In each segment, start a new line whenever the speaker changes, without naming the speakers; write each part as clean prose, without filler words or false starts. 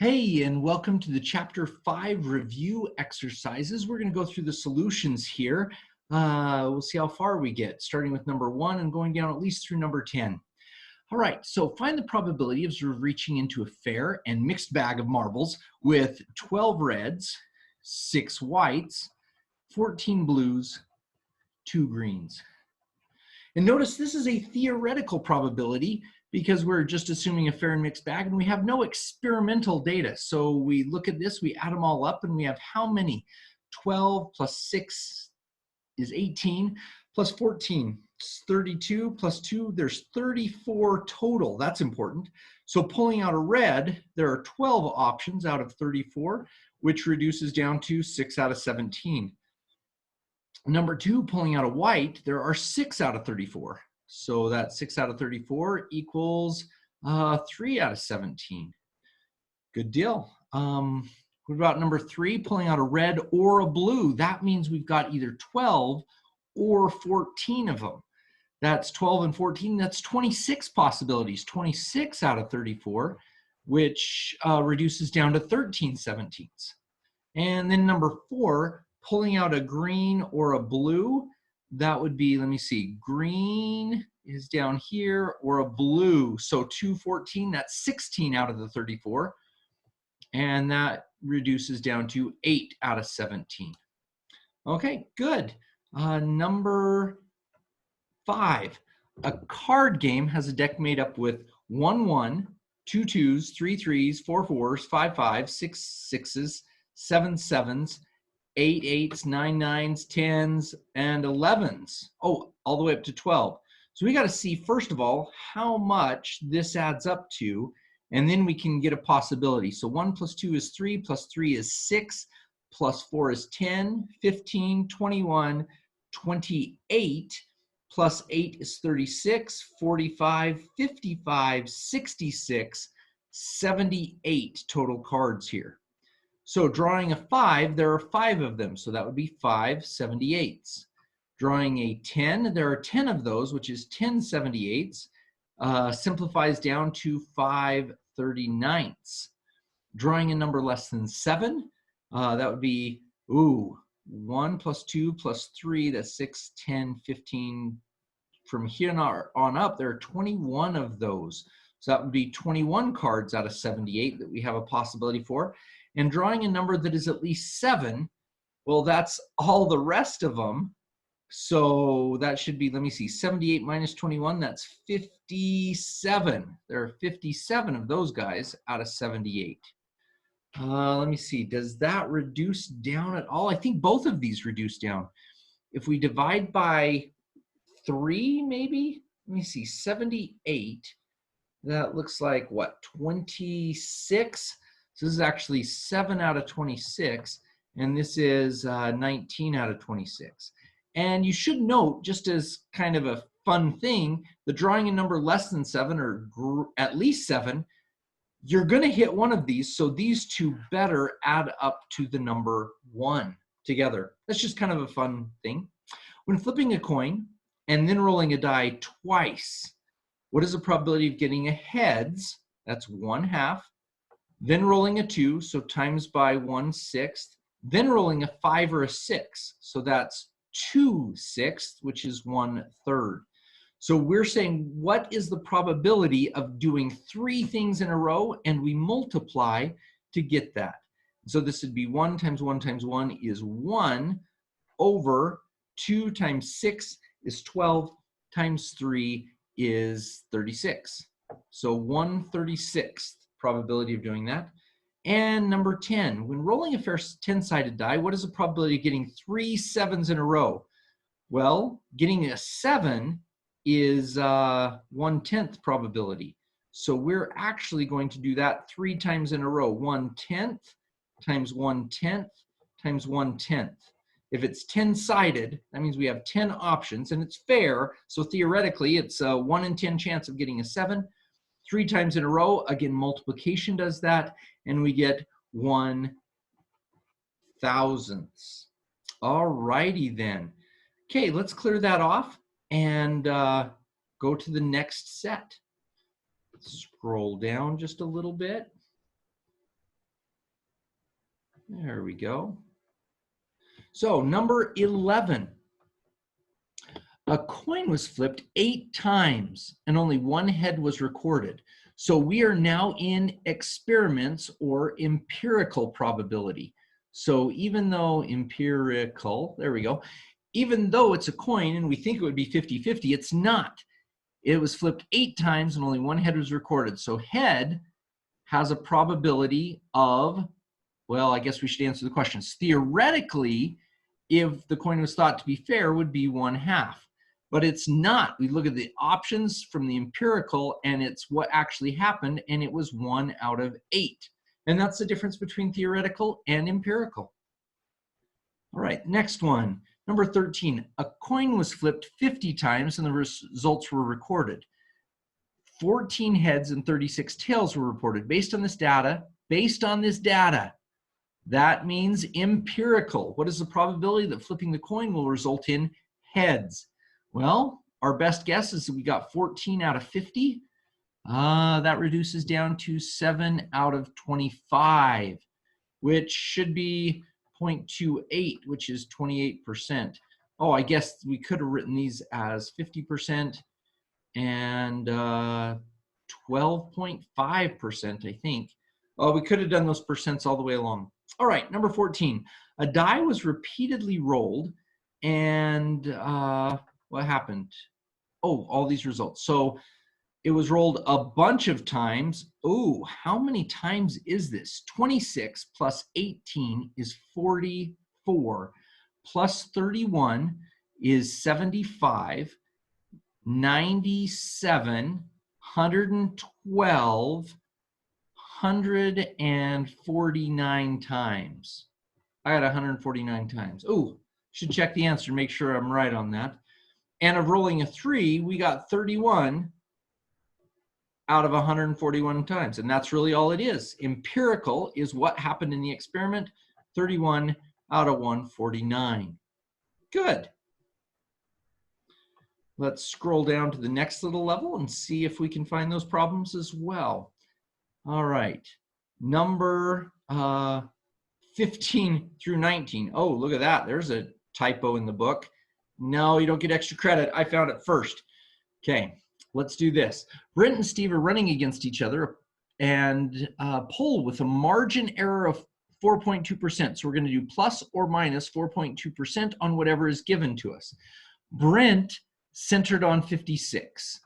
Hey, and welcome to the Chapter 5 review exercises. We're going to go through the solutions here. We'll see how far we get, starting with number 1 and going down at least through number 10. All right, so find the probability of reaching into a fair and mixed bag of marbles with 12 reds, 6 whites, 14 blues, 2 greens. And notice this is a theoretical probability because we're just assuming a fair and mixed bag and we have no experimental data. So we look at this, we add them all up, and we have how many? 12 plus 6 is 18, plus 14 is 32, plus 2, there's 34 total. That's important. So pulling out a red, there are 12 options out of 34, which reduces down to 6 out of 17. Number 2, pulling out a white, there are 6 out of 34. So that 6 out of 34 equals 3 out of 17. Good deal. What about number 3, pulling out a red or a blue? That means we've got either 12 or 14 of them. That's 12 and 14, that's 26 possibilities, 26 out of 34, which reduces down to 13/17. And then number 4, pulling out a green or a blue, that would be, let me see, green is down here or a blue. So 2/14, that's 16 out of the 34. And that reduces down to 8 out of 17. Okay, good. Number 5, a card game has a deck made up with 1 1, 2 2s, 3 3s, 4 4s, 5 5s, 6 6s, 7 7s, 8 8s, 9 9s, 10s, and 11s. Oh, all the way up to 12. So we got to see, first of all, how much this adds up to, and then we can get a possibility. So 1 plus 2 is 3, plus 3 is 6, plus 4 is 10, 15, 21, 28, plus 8 is 36, 45, 55, 66, 78 total cards here. So drawing a 5, there are 5 of them, so that would be 5 78s. Drawing a 10, there are 10 of those, which is 10 78s. Simplifies down to 5 39ths. Drawing a number less than 7, that would be, 1 plus 2 plus 3, that's 6, 10, 15. From here on up, there are 21 of those. So that would be 21 cards out of 78 that we have a possibility for. And drawing a number that is at least 7, well, that's all the rest of them. So that should be, let me see, 78 minus 21, that's 57. There are 57 of those guys out of 78. Let me see, does that reduce down at all? I think both of these reduce down. If we divide by 3, maybe? Let me see, 78. That looks like, what, 26? So this is actually 7 out of 26, and this is 19 out of 26. And you should note, just as kind of a fun thing, the drawing a number less than 7 or at least 7, you're going to hit one of these, so these two better add up to the number 1 together. That's just kind of a fun thing. When flipping a coin and then rolling a die twice, what is the probability of getting a heads? That's 1/2. Then rolling a 2, so times by 1/6. Then rolling a 5 or a 6, so that's 2/6, which is 1/3. So we're saying, what is the probability of doing 3 things in a row, and we multiply to get that. So this would be 1 times 1 times 1 is 1 over 2 times 6 is 12 times 3 is 36. So 1/36 probability of doing that. And number 10, when rolling a fair 10-sided die, what is the probability of getting 3 7s in a row? Well, getting a 7 is 1/10 probability. So we're actually going to do that 3 times in a row. 1/10 times 1/10 times 1/10. If it's 10-sided, that means we have 10 options, and it's fair. So theoretically, it's a 1 in 10 chance of getting a 7. 3 times in a row, again, multiplication does that, and we get 1/1000. All righty then. Okay, let's clear that off and go to the next set. Scroll down just a little bit. There we go. So number 11. A coin was flipped 8 times and only one head was recorded. So we are now in experiments or empirical probability. So even though empirical, there we go, even though it's a coin and we think it would be 50-50, it's not. It was flipped 8 times and only one head was recorded. So head has a probability of, well, I guess we should answer the questions. Theoretically, if the coin was thought to be fair, would be 1/2. But it's not. We look at the options from the empirical and it's what actually happened, and it was 1 out of 8. And that's the difference between theoretical and empirical. All right, next one. Number 13, a coin was flipped 50 times and the results were recorded. 14 heads and 36 tails were reported. Based on this data, that means empirical. What is the probability that flipping the coin will result in heads? Well, our best guess is that we got 14 out of 50. That reduces down to 7 out of 25, which should be 0.28, which is 28%. Oh, I guess we could have written these as 50% and 12.5%, I think. Oh, we could have done those percents all the way along. All right, number 14. A die was repeatedly rolled and what happened? Oh, all these results. So it was rolled a bunch of times. Oh, how many times is this? 26 plus 18 is 44, plus 31 is 75, 97, 112, 149 times. I got 149 times. Oh, should check the answer, make sure I'm right on that. And of rolling a 3, we got 31 out of 141 times. And that's really all it is. Empirical is what happened in the experiment, 31 out of 149. Good. Let's scroll down to the next little level and see if we can find those problems as well. All right, number 15 through 19. Oh, look at that. There's a typo in the book. No, you don't get extra credit. I found it first. Okay, let's do this. Brent and Steve are running against each other and poll with a margin error of 4.2%. So we're going to do plus or minus 4.2% on whatever is given to us. Brent centered on 56.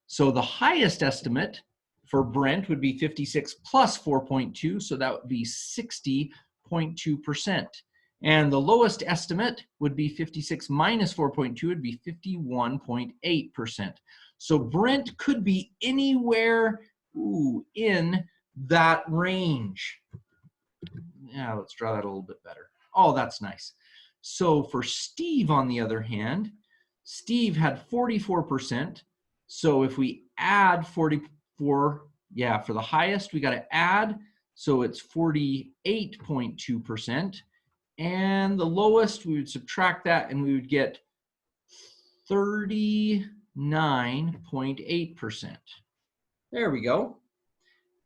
So the highest estimate for Brent would be 56 plus 4.2, so that would be 60.2%. And the lowest estimate would be 56 minus 4.2, would be 51.8%. So Brent could be anywhere in that range. Yeah, let's draw that a little bit better. Oh, that's nice. So for Steve, on the other hand, Steve had 44%. So if we add 44, yeah, for the highest, we got to add. So it's 48.2%. And the lowest, we would subtract that and we would get 39.8%. There we go.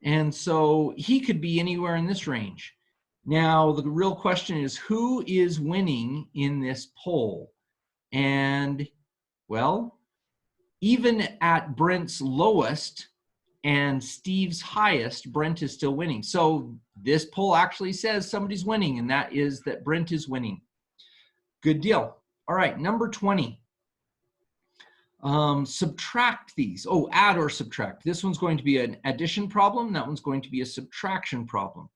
And so he could be anywhere in this range. Now, the real question is, who is winning in this poll? And, well, even at Brent's lowest and Steve's highest, Brent is still winning. So this poll actually says somebody's winning, and that is that Brent is winning. Good deal. All right, number 20. Subtract these. Oh, add or subtract. This one's going to be an addition problem. That one's going to be a subtraction problem.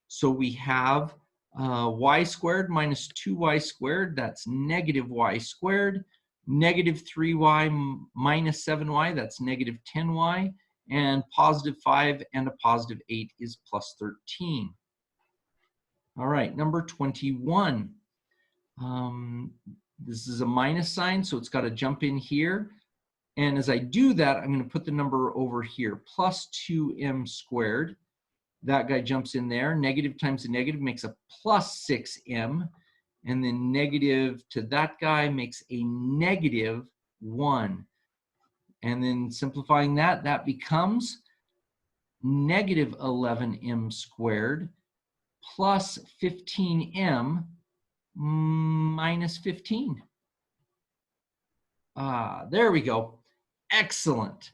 So we have y squared minus 2y squared. That's negative y squared. Negative 3y minus 7y. That's negative 10y. And positive 5 and a positive 8 is plus 13. All right, number 21. This is a minus sign, so it's got to jump in here. And as I do that, I'm going to put the number over here, plus 2m squared. That guy jumps in there. Negative times a negative makes a plus 6m. And then negative to that guy makes a negative 1. And then simplifying that, that becomes negative 11m squared plus 15m minus 15. There we go. Excellent.